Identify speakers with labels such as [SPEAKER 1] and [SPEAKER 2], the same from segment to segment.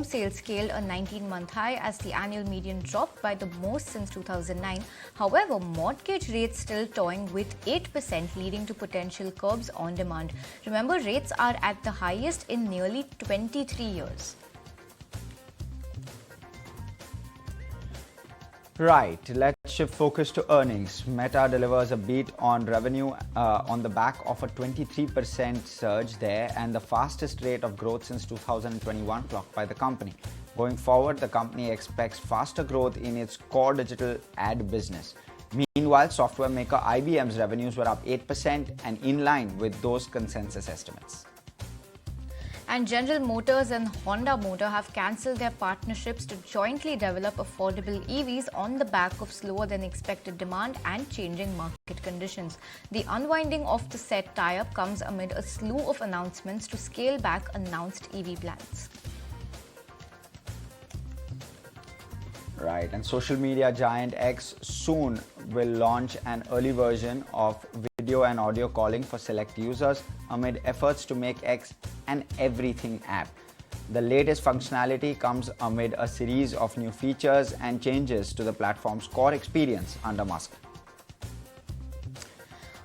[SPEAKER 1] sales scaled a 19-month high as the annual median dropped by the most since 2009. However, mortgage rates still toying with 8%, leading to potential curbs on demand. Remember, rates are at the highest in nearly 23 years.
[SPEAKER 2] Right, let's shift focus to earnings. Meta delivers a beat on revenue on the back of a 23% surge there and the fastest rate of growth since 2021 clocked by the company. Going forward, the company expects faster growth in its core digital ad business. Meanwhile, software maker IBM's revenues were up 8% and in line with those consensus estimates.
[SPEAKER 1] And General Motors and Honda Motor have cancelled their partnerships to jointly develop affordable EVs on the back of slower than expected demand and changing market conditions. The unwinding of the Sept tie-up comes amid a slew of announcements to scale back announced EV plans.
[SPEAKER 2] Right, and social media giant X soon will launch an early version of video and audio calling for select users amid efforts to make X an everything app. The latest functionality comes amid a series of new features and changes to the platform's core experience under Musk.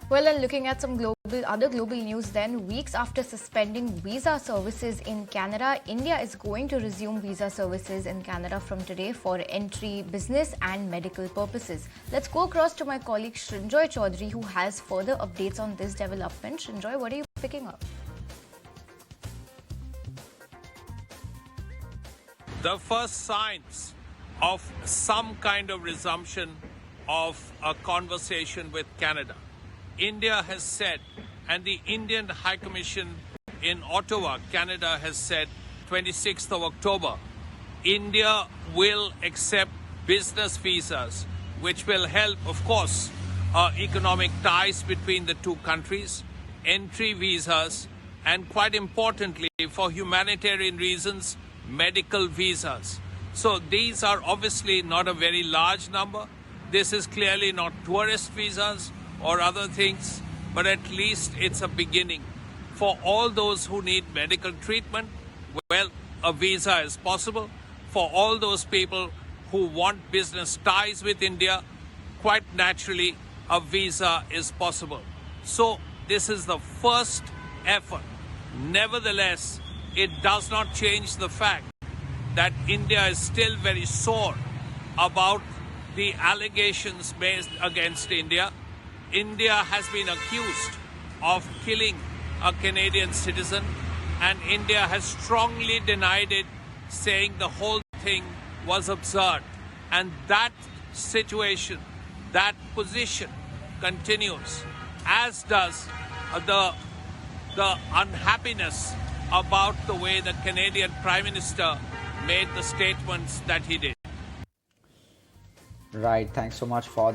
[SPEAKER 1] Well, and looking at some other global news then, weeks after suspending visa services in Canada, India is going to resume visa services in Canada from today for entry, business and medical purposes. Let's go across to my colleague Srinjoy Chaudhary, who has further updates on this development. Srinjoy, what are you picking up?
[SPEAKER 3] The first signs of some kind of resumption of a conversation with Canada. India has said, and the Indian High Commission in Ottawa, Canada, has said 26th of October, India will accept business visas, which will help, of course, economic ties between the two countries, entry visas, and quite importantly, for humanitarian reasons, medical visas. So these are obviously not a very large number. This is clearly not tourist visas or other things, but at least it's a beginning. For all those who need medical treatment, well, a visa is possible. For all those people who want business ties with India, quite naturally, a visa is possible. So this is the first effort. Nevertheless, it does not change the fact that India is still very sore about the allegations made against India. India has been accused of killing a Canadian citizen, and India has strongly denied it, saying the whole thing was absurd. And that situation, that position continues, as does the unhappiness about the way the Canadian Prime Minister made the statements that he did.
[SPEAKER 2] Right, thanks so much for that.